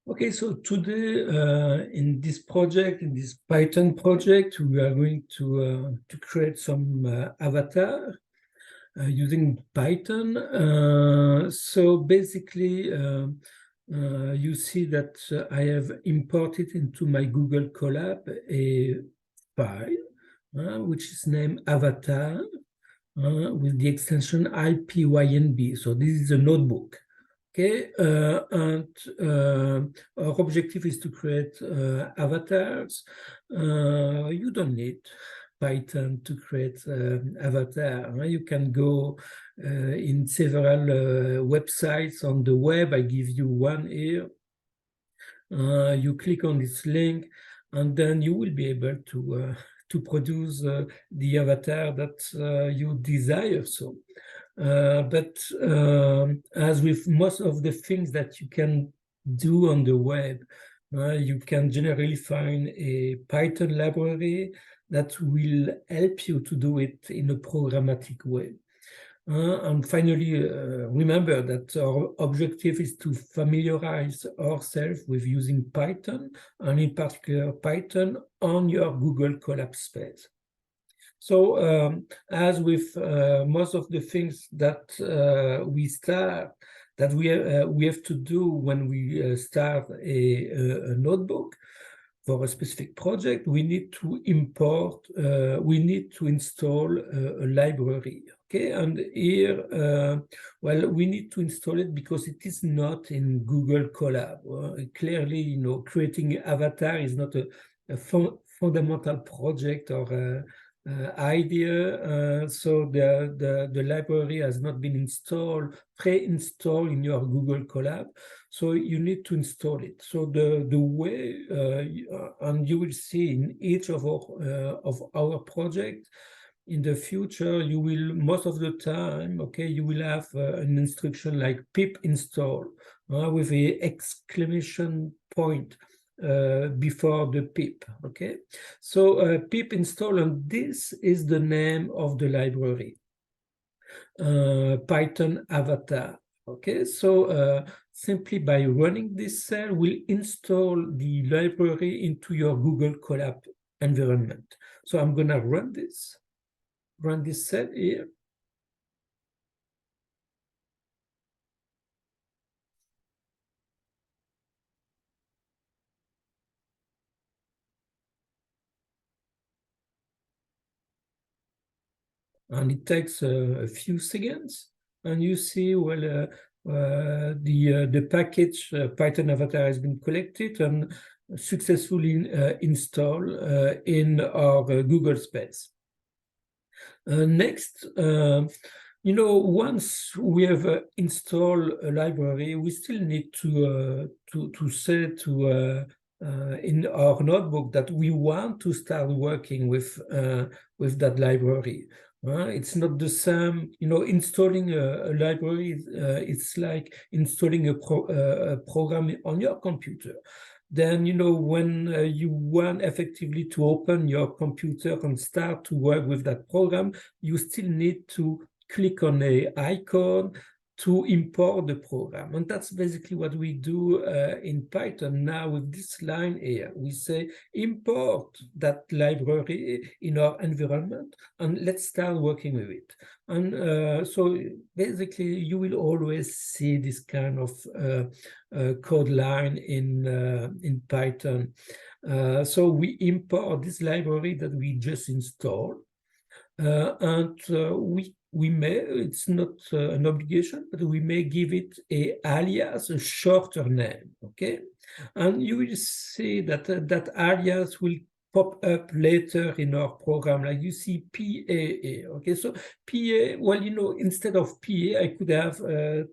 Okay, so today in this project, in this Python project, we are going to create some avatar using Python. So basically, you see that I have imported into my Google Colab a file which is named avatar with the extension IPYNB. So this is a notebook. Okay, and our objective is to create avatars. You don't need Python to create avatar. You can go in several websites on the web. I give you one here. You click on this link, and then you will be able to produce the avatar that you desire. So. But as with most of the things that you can do on the web, you can generally find a Python library that will help you to do it in a programmatic way. And finally, remember that our objective is to familiarize ourselves with using Python, and in particular Python on your Google Colab space. So as with most of the things that we have to do when we start a notebook for a specific project, we need to import, we need to install a library. Okay, and here, well, we need to install it because it is not in Google Colab. Clearly, creating avatar is not a fundamental project or idea. So the library has not been pre-installed in your Google Colab. So you need to install it. So the way, and you will see in each of our projects in the future, you will most of the time, okay, you will have an instruction like pip install with a exclamation point before the pip. Okay, so pip install, and this is the name of the library, Python avatar. Okay, so simply by running this cell will install the library into your Google Colab environment. So I'm gonna run this cell here. And it takes a few seconds, and you see, well, the package Python avatar has been collected and successfully installed in our Google space. Next, once we have installed a library, we still need to say in our notebook that we want to start working with that library. It's not the same, installing a library. It's like installing a program on your computer. Then, when you want effectively to open your computer and start to work with that program, you still need to click on an icon to import the program. And that's basically what we do in Python now with this line here. We say import that library in our environment and let's start working with it. And so basically you will always see this kind of code line in Python. So we import this library that we just installed, and we may, it's not an obligation, but we may give it a alias, a shorter name, okay? And you will see that that alias will pop up later in our program, like you see PA, okay? So PA, well, instead of PA, I could have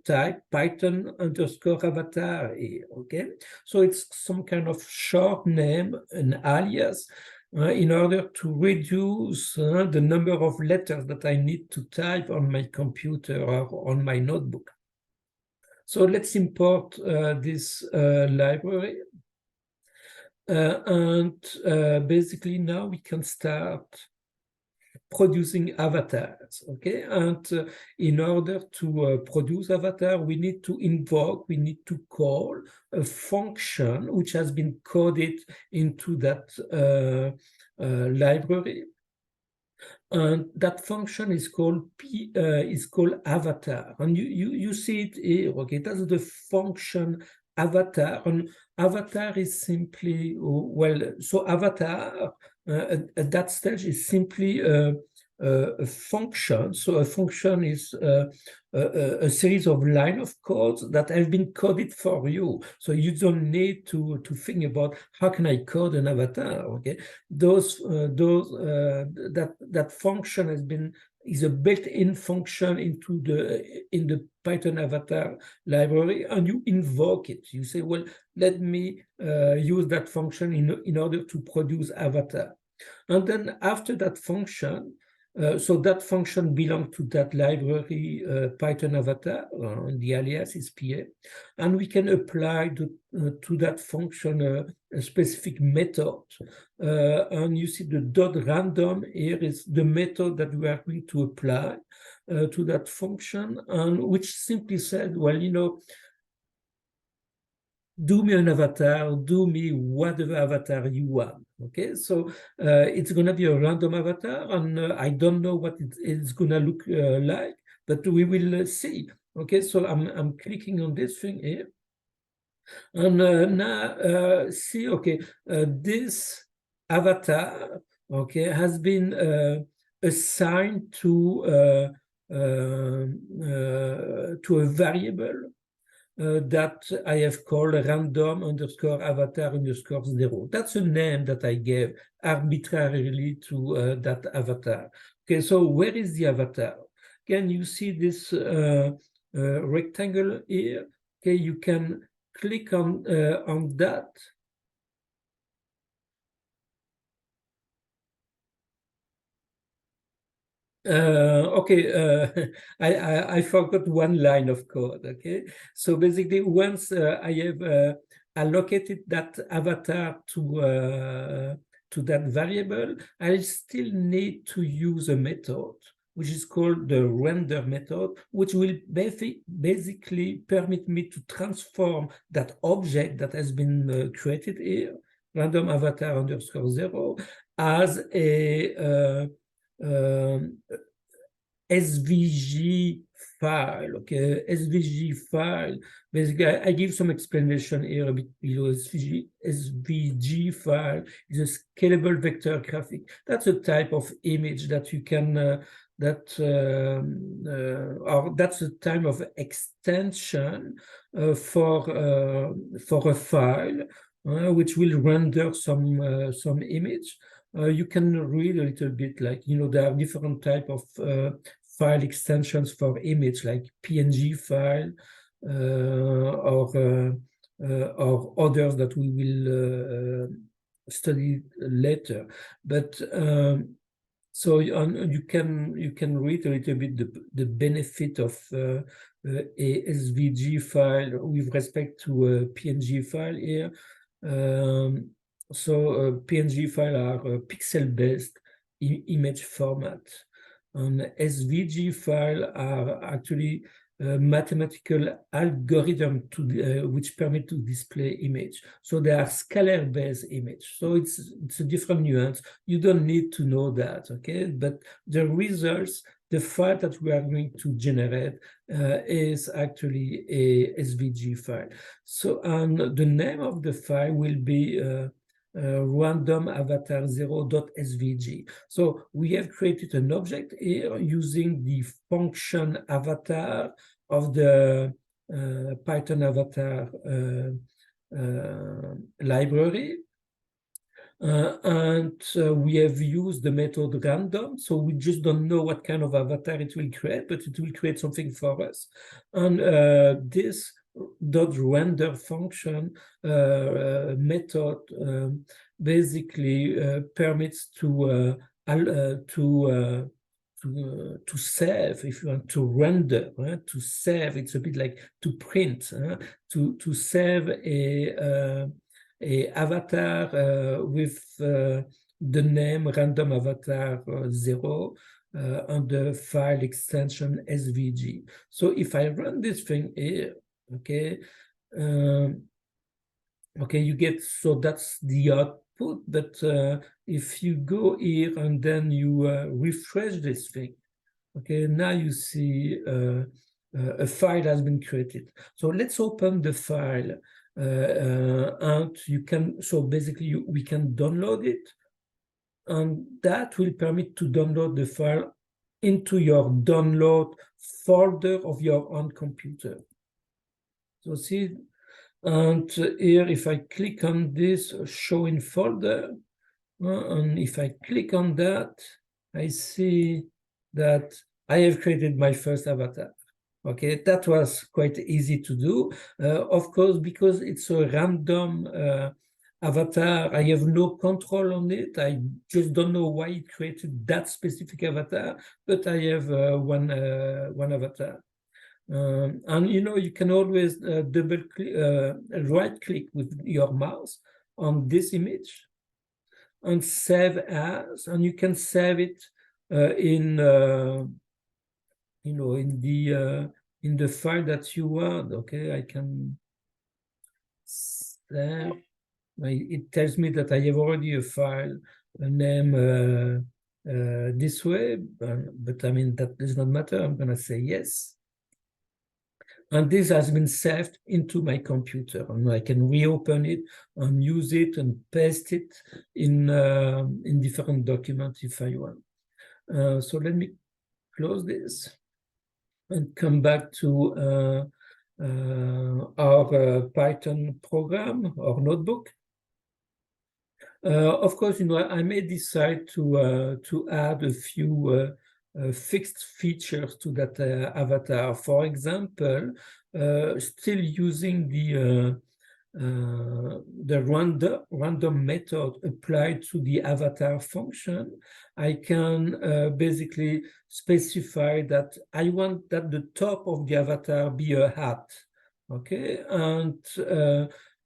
type Python _avatar here, okay? So it's some kind of short name, an alias, in order to reduce the number of letters that I need to type on my computer or on my notebook. So let's import this library. And basically now we can start producing avatars, okay? And in order to produce avatar, we need to invoke, we need to call a function which has been coded into that library. And that function is called avatar, and you see it here. Okay, that's the function avatar, and avatar is simply so avatar at that stage is simply a function. So a function is a series of line of codes that have been coded for you. So you don't need to think about how can I code an avatar. Okay, that function is a built-in function in the Python avatar library, and you invoke it. You say, well, let me use that function in order to produce avatar. And then after that function, so that function belongs to that library Python avatar, and the alias is PA, and we can apply to that function a specific method. And you see the .random here is the method that we are going to apply to that function, and which simply said, well, do me an avatar, do me whatever avatar you want. Okay, so it's going to be a random avatar, and I don't know what it's going to look like, but we will see. Okay, so I'm clicking on this thing here, and now see. Okay, this avatar, okay, has been assigned to a variable that I have called random underscore avatar underscore 0. That's a name that I gave arbitrarily to that avatar. Okay, so where is the avatar? Can you see this rectangle here? Okay, you can click on that. Okay, I forgot one line of code. Okay, so basically, once I have allocated that avatar to that variable, I still need to use a method which is called the render method, which will basically permit me to transform that object that has been created here, random avatar underscore 0, as a SVG file. Okay, SVG file. Basically, I give some explanation here a bit below. SVG file is a scalable vector graphic. That's a type of image that you can or that's a type of extension for a file which will render some image. You can read a little bit, like, there are different type of file extensions for image, like PNG file or others that we will study later. But so you can read a little bit the benefit of a SVG file with respect to a PNG file here. So PNG file are pixel-based image format, and SVG file are actually mathematical algorithm which permit to display image. So they are scalar-based image. So it's a different nuance. You don't need to know that, okay? But the results, the file that we are going to generate is actually a SVG file. So, and the name of the file will be random avatar 0.svg. So we have created an object here using the function avatar of the Python avatar library. And we have used the method random, so we just don't know what kind of avatar it will create, but it will create something for us. And this .render function method basically permits to save, if you want to render, to save. It's a bit like to print, to save a avatar with the name random avatar 0 and the file extension SVG. So if I run this thing here, okay, okay, you get, so that's the output, but if you go here and then you refresh this thing, okay, now you see a file has been created. So let's open the file and you can, so basically we can download it, and that will permit to download the file into your download folder of your own computer. So see, and here if I click on this show in folder, and if I click on that, I see that I have created my first avatar. Okay, that was quite easy to do. Of course, because it's a random avatar, I have no control on it. I just don't know why it created that specific avatar, but I have one avatar. And you know, you can always double click, right click with your mouse on this image and save as, and you can save it in you know, in the file that you want. Okay, I can save. It tells me that I have already a file, a name this way, but I mean, that does not matter. I'm gonna say yes. And this has been saved into my computer, and I can reopen it and use it and paste it in different documents if I want. So let me close this and come back to our Python program or notebook. Of course, you know, I may decide to add a few fixed features to that avatar. For example, still using the random method applied to the avatar function, I can basically specify that I want that the top of the avatar be a hat, okay, and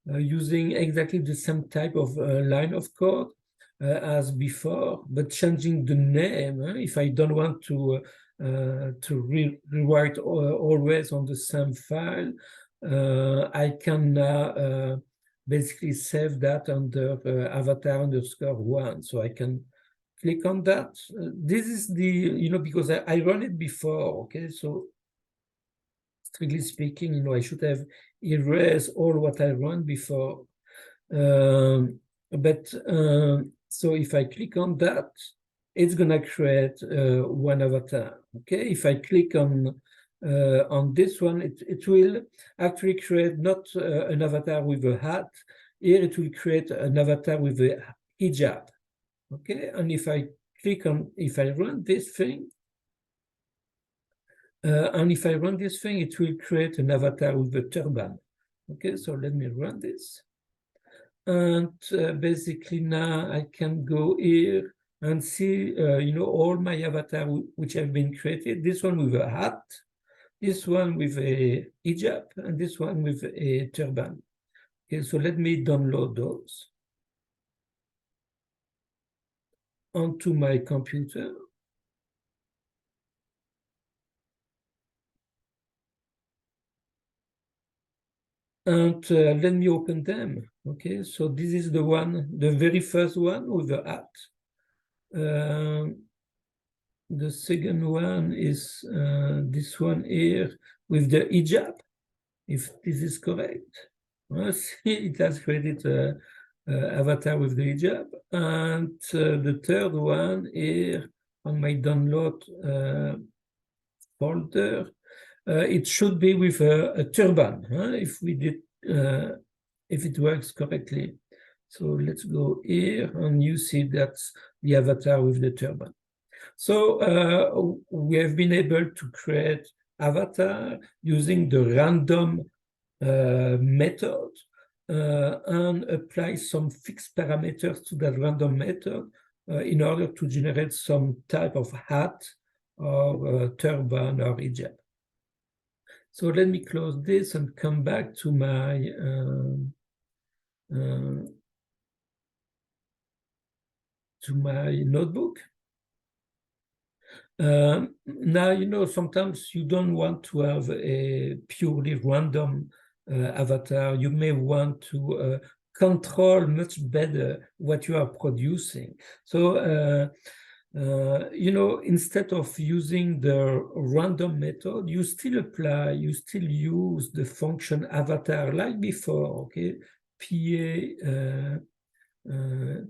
using exactly the same type of line of code as before, but changing the name. If I don't want to rewrite always on the same file, I can now basically save that under avatar underscore one. So I can click on that. This is the, you know, because I run it before, okay? So strictly speaking, you know, I should have erased all what I run before. So if I click on that, it's gonna create one avatar. Okay, if I click on this one, it will actually create not an avatar with a hat. Here it will create an avatar with a hijab. Okay, and if I run this thing, and if I run this thing, it will create an avatar with a turban. Okay, so let me run this. And basically now I can go here and see, you know, all my avatar which have been created. This one with a hat, this one with a hijab, and this one with a turban. Okay, so let me download those onto my computer. And let me open them. Okay, so this is the one, the very first one with the hat. The second one is this one here with the hijab, if this is correct. Well, see, it has created an avatar with the hijab. And the third one here on my download folder, it should be with a turban, if we did, if it works correctly. So let's go here, and you see that's the avatar with the turban. So we have been able to create avatar using the random method and apply some fixed parameters to that random method in order to generate some type of hat or turban or hijab. So let me close this and come back to my to my notebook. Now, sometimes you don't want to have a purely random avatar. You may want to control much better what you are producing. So, instead of using the random method, you still use the function avatar like before, okay?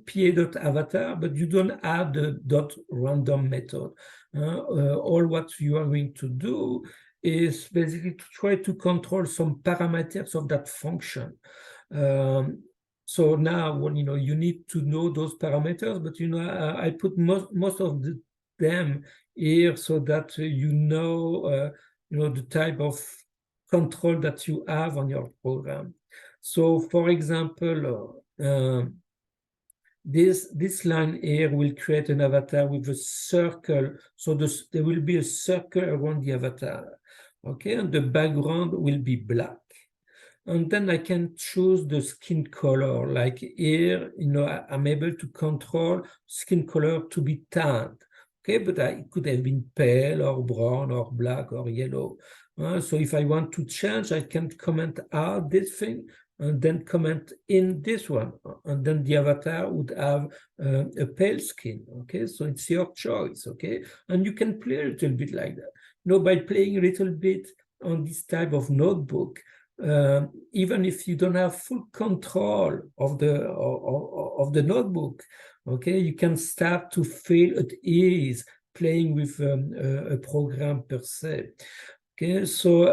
PA.avatar, but you don't add the .random method. All what you are going to do is basically to try to control some parameters of that function. So now, you need to know those parameters, but I put most of them here so that the type of control that you have on your program. So, for example, this line here will create an avatar with a circle. So there will be a circle around the avatar, okay? And the background will be black. And then I can choose the skin color. Like here, I'm able to control skin color to be tanned, okay? But it could have been pale or brown or black or yellow. So if I want to change, I can comment out this thing and then comment in this one. And then the avatar would have a pale skin, okay? So it's your choice, okay? And you can play a little bit like that. By playing a little bit on this type of notebook, even if you don't have full control of the notebook, okay, you can start to feel at ease playing with a program per se. Okay, so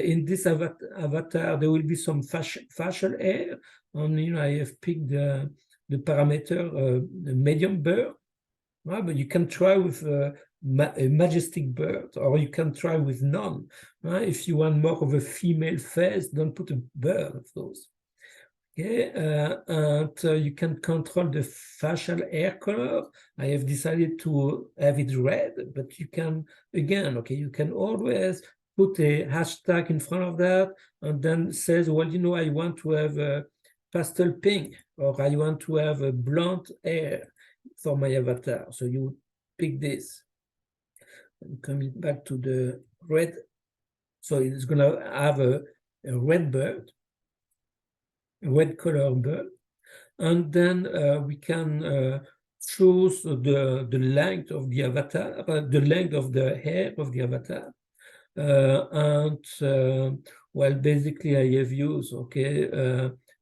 in this avatar, there will be some facial hair, and I have picked the parameter the medium bird. But you can try with a majestic bird, or you can try with none. If you want more of a female face, don't put a bird, of course. Okay, and you can control the facial hair color. I have decided to have it red, but you can, again, okay, you can always put a hashtag in front of that, and then says, well, I want to have a pastel pink, or I want to have a blonde hair for my avatar. So you pick this. I'm coming back to the red. So it's going to have a red bird, a red color bird. And then we can choose the length of the avatar, the length of the hair of the avatar. Well, basically I have used, okay,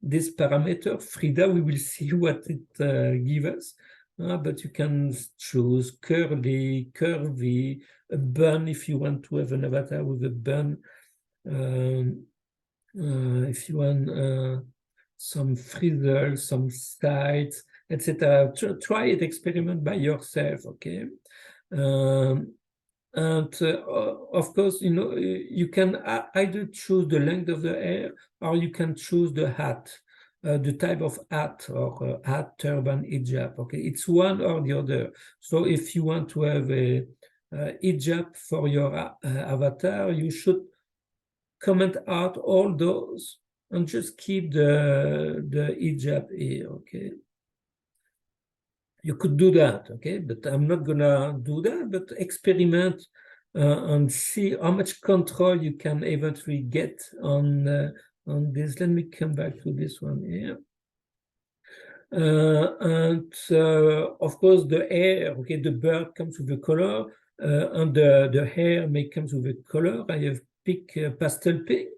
this parameter, Frida, we will see what it gives us. But you can choose curly, curvy, a bun if you want to have an avatar with a bun. If you want some frizzle, some sides, etc. Try it, experiment by yourself, okay? And of course, you can either choose the length of the hair, or you can choose the hat, the type of hat, or hat, turban, hijab. Okay, it's one or the other. So if you want to have a hijab for your avatar, you should comment out all those and just keep the hijab here. Okay. You could do that, okay, but I'm not gonna do that, but experiment and see how much control you can eventually get on this. Let me come back to this one here. And of course, the hair, okay, the bird comes with a color, and the hair may comes with a color. I have picked pastel pink,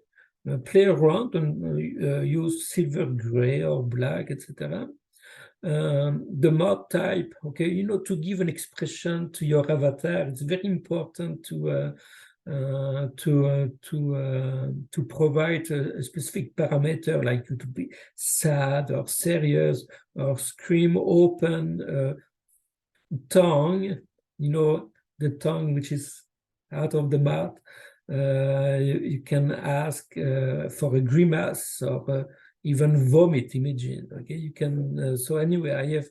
play around and use silver gray or black, etc. The mode type, okay, to give an expression to your avatar, it's very important to provide a specific parameter, like to be sad or serious or scream open, tongue, the tongue which is out of the mouth. You can ask for a grimace or even vomit, imagine. Okay, you can. So anyway, I have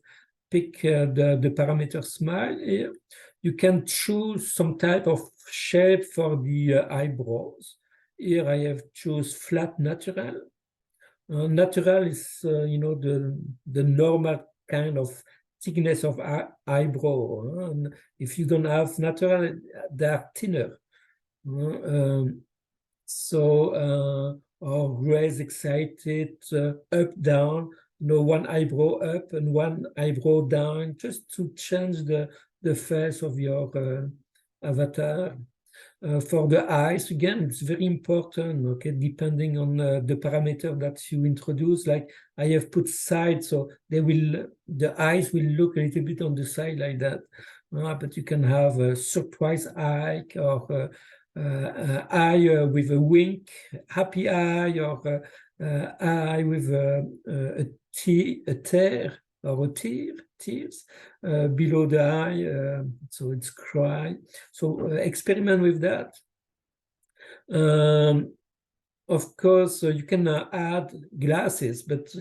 picked the parameter smile here. You can choose some type of shape for the eyebrows. Here I have choose flat natural. Natural is the normal kind of thickness of eyebrow. And if you don't have natural, they are thinner. Or raise excited, up, down, one eyebrow up and one eyebrow down, just to change the face of your avatar. For the eyes, again, it's very important, okay, depending on the parameter that you introduce. Like I have put side, so the eyes will look a little bit on the side like that. But you can have a surprise eye, or eye with a wink, happy eye, or eye with a tear or a tears below the eye, so it's cry. So experiment with that. Of course, you can add glasses, but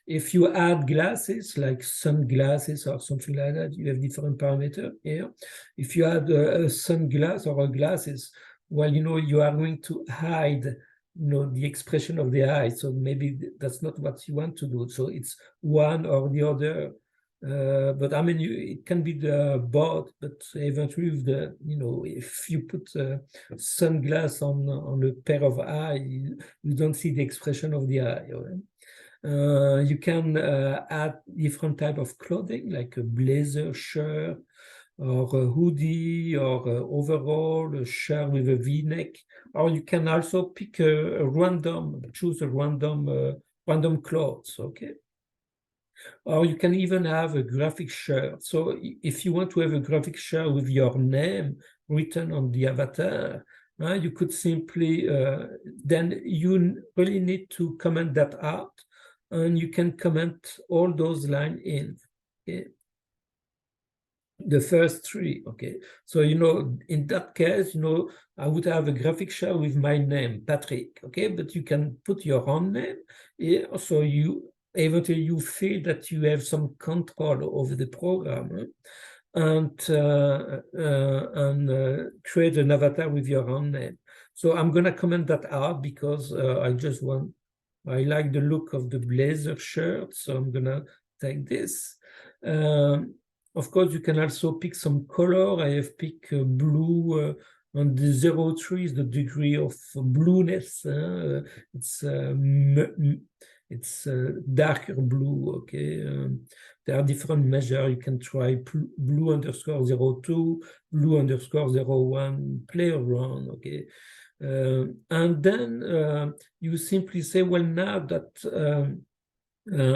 if you add glasses like sunglasses or something like that, you have different parameters here. If you add a sunglass or a glasses, well, you are going to hide the expression of the eye, so maybe that's not what you want to do. So it's one or the other. But I mean, it can be the both, but eventually, if you put sunglasses on a pair of eyes, you don't see the expression of the eye. Right? You can add different type of clothing, like a blazer, shirt, or a hoodie, or overall, a shirt with a V-neck. Or you can also pick choose a random clothes, okay? Or you can even have a graphic shirt. So if you want to have a graphic shirt with your name written on the avatar, you could simply, then you really need to comment that out, and you can comment all those lines in. Okay? The first three, okay? So, in that case, I would have a graphic shirt with my name, Patrick, okay? But you can put your own name here, so eventually you feel that you have some control over the program, and create an avatar with your own name. So I'm gonna comment that out because I like the look of the blazer shirt, so I'm gonna take this. Of course, you can also pick some color. I have picked blue, and the 0.3 is the degree of blueness. It's darker blue, okay? There are different measures. You can try blue underscore 0.2, blue underscore 0.1, play around, okay? And then you simply say, well, now that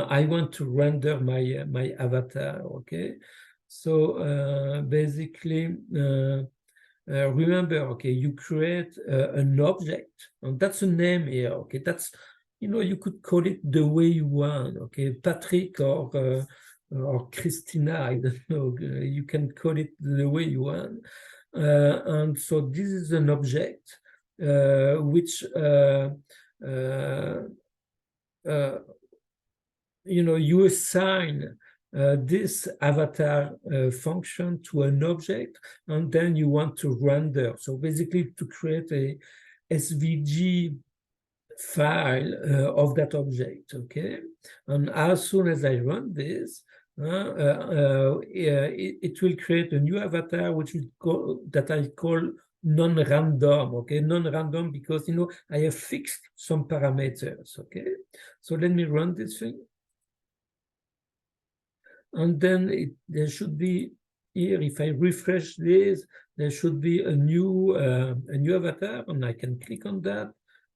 I want to render my avatar, okay? So basically, remember, okay, you create an object, and that's a name here, okay? That's, you could call it the way you want, okay? Patrick or Christina, I don't know. You can call it the way you want. And so this is an object which you assign this avatar function to an object, and then you want to render. So basically, to create a SVG file of that object, okay? And as soon as I run this, it will create a new avatar, that I call non-random, okay? Non-random because, I have fixed some parameters, okay? So let me run this thing. And then there should be here, if I refresh this, there should be a new avatar, and I can click on that,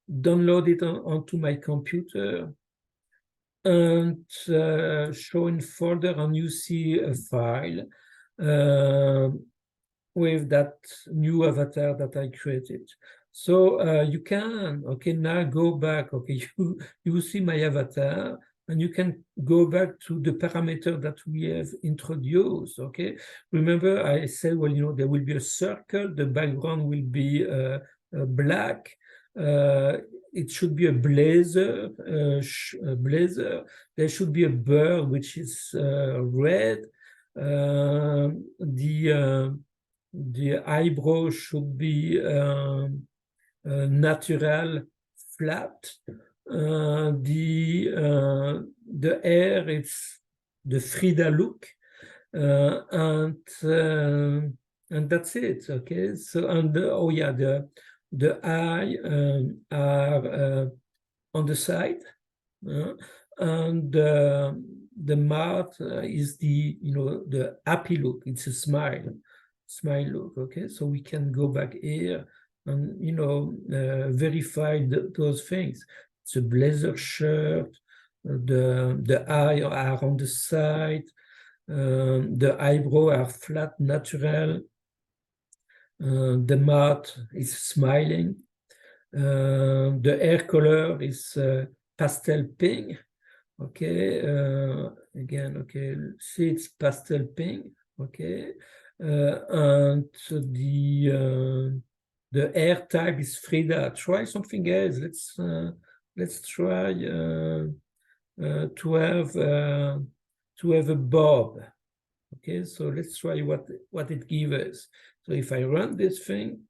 download it onto my computer, and show in folder, and you see a file with that new avatar that I created. So you can, okay, now go back, okay, you see my avatar, and you can go back to the parameter that we have introduced, okay? Remember, I said, well, there will be a circle, the background will be black, it should be a blazer, there should be a bird, which is red, the eyebrow should be natural, flat. The hair, it's the Frida look. And that's it. Okay. So and oh yeah, the eye are on the side, and the mouth is the the happy look. It's a smile look. Okay, so we can go back here and verify those things. It's a blazer shirt. The eye are on the side. The eyebrow are flat, natural. The mouth is smiling. The hair color is pastel pink. Okay, again, okay, see it's pastel pink. Okay, and the hair type is Frida. Try something else. Let's try to have a bob. Okay, so let's try what it gives us. So if I run this thing,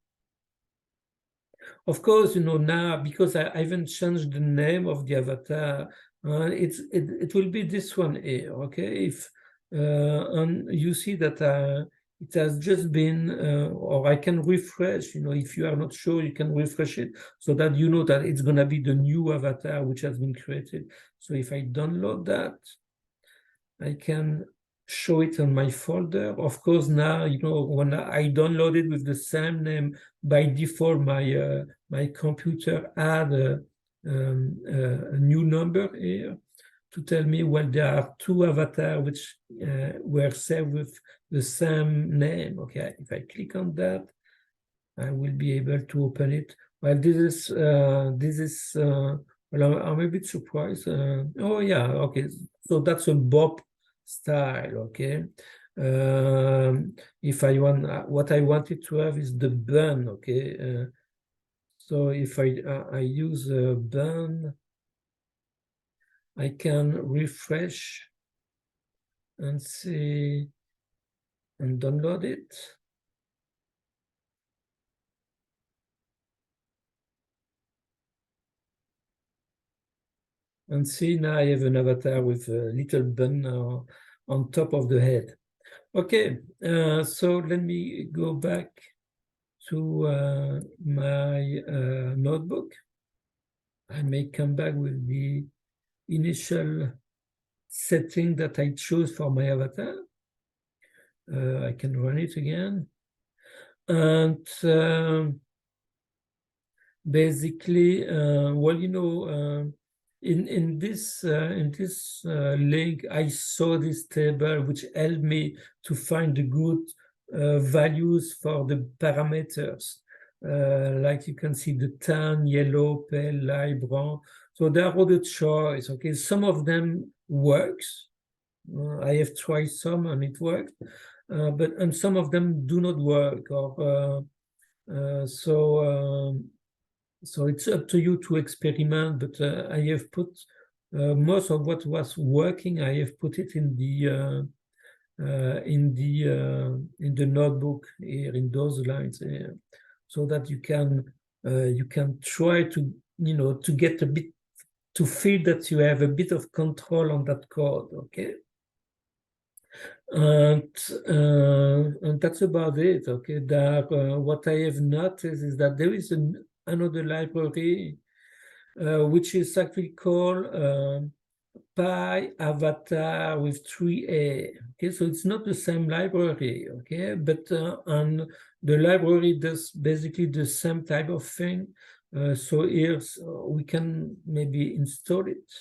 of course, now because I haven't changed the name of the avatar, it will be this one here. Okay, if and you see that it has just been, or I can refresh. If you are not sure, you can refresh it so that you know that it's gonna be the new avatar which has been created. So if I download that, I can show it on my folder. Of course, now, when I download it with the same name, by default, my computer add a new number here to tell me, well, there are two avatars which were saved with the same name. Okay, if I click on that, I will be able to open it. Well, this is well, I'm a bit surprised. Oh yeah, okay. So that's a Bob style. Okay. If I want, what I wanted to have is the bun. Okay. So if I use a bun, I can refresh and see and download it. And see, now I have an avatar with a little bun on top of the head. Okay, so let me go back to my notebook. I may come back with the initial setting that I chose for my avatar. I can run it again. And basically, well, in this link, I saw this table which helped me to find the good values for the parameters. Like you can see, the tan, yellow, pale, light brown. So there are other choice. Okay, some of them works. I have tried some and it worked, and some of them do not work. Or so it's up to you to experiment, but I have put most of what was working. I have put it in the notebook here in those lines here, so that you can try to to get a bit, to feel that you have a bit of control on that code. Okay. And that's about it. Okay, what I have noticed is that there is another library which is actually called Pi Avatar with 3A. Okay, so it's not the same library. Okay, but and the library does basically the same type of thing. So here we can maybe install it.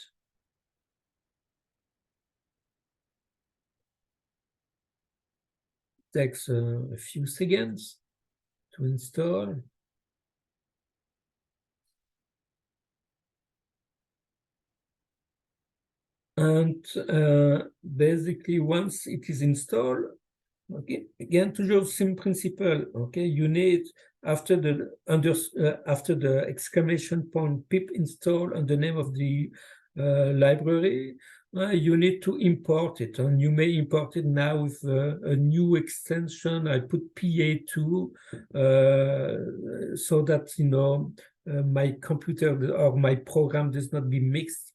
Takes a few seconds to install. And basically, once it is installed, okay, again, toujours same principle. Okay, you need after the exclamation point pip install and the name of the library, you need to import it, and you may import it now with a new extension. I put PA2 so that my computer or my program does not be mixed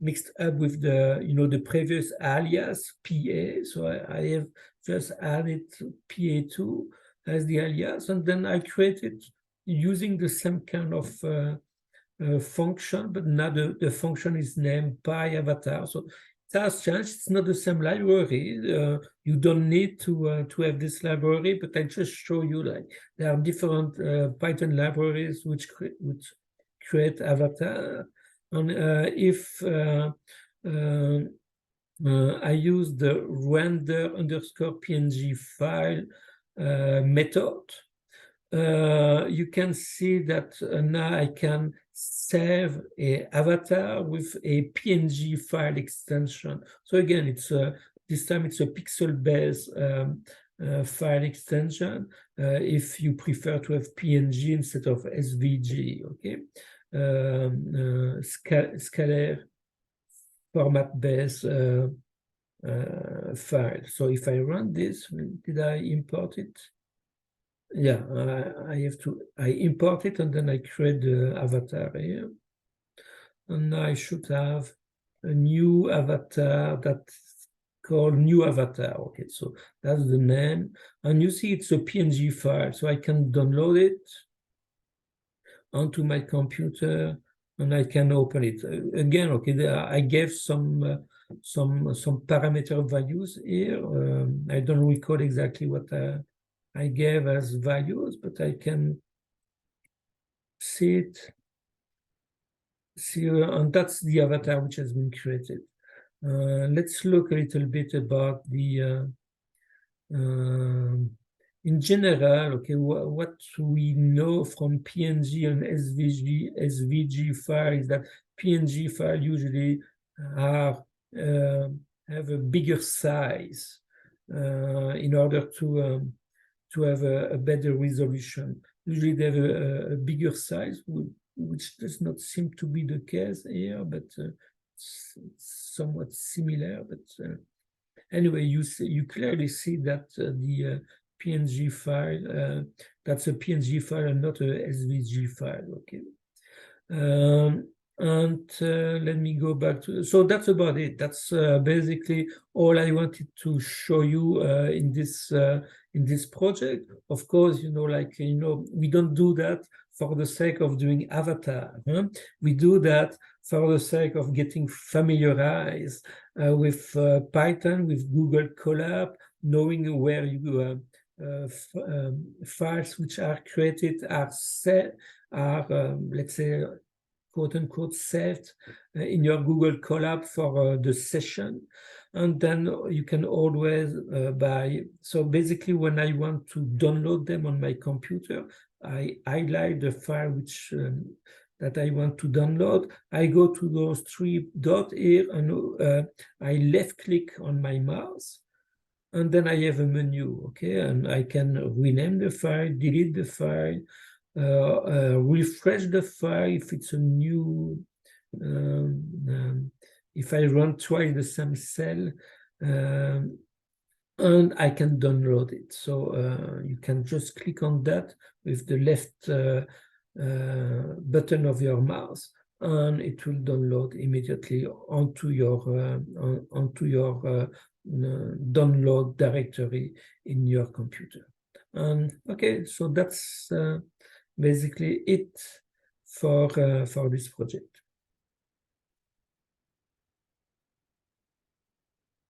mixed up with the, the previous alias PA. So I have just added PA2 as the alias, and then I created using the same kind of function, but now the function is named PyAvatar. So it has changed. It's not the same library. You don't need to have this library, but I just show you like there are different Python libraries which create avatar. And if I use the render_png file method, you can see that now I can save a avatar with a PNG file extension. So again, it's this time it's a pixel-based file extension. If you prefer to have PNG instead of SVG, okay, scalar format-based file. So if I run this, did I import it? Yeah, I import it and then I create the avatar here. And I should have a new avatar that's called new avatar. Okay, so that's the name. And you see it's a PNG file, so I can download it onto my computer and I can open it. Again, okay, I gave some parameter values here. I don't recall exactly what I gave as values, but I can see it. See, and that's the avatar which has been created. Let's look a little bit about the in general, okay, what we know from PNG and SVG file is that PNG file usually have a bigger size in order to have a better resolution. Usually they have a bigger size, which does not seem to be the case here, but it's somewhat similar. But anyway, you clearly see that the PNG file, that's a PNG file and not a SVG file, okay? And let me go back to, so that's about it. That's basically all I wanted to show you in this project. Of course, we don't do that for the sake of doing avatar. Huh? We do that for the sake of getting familiarized with Python, with GoogleColab, knowing where you files which are created are set, let's say, quote unquote saved in your GoogleColab for the session. And then you can always so basically when I want to download them on my computer, I highlight the file which that I want to download. I go to those three dots here and I left click on my mouse. And then I have a menu, okay? And I can rename the file, delete the file, refresh the file if it's a new, if I run twice the same cell, and I can download it. So you can just click on that with the left button of your mouse, and it will download immediately onto your download directory in your computer. And okay, so that's basically it for this project.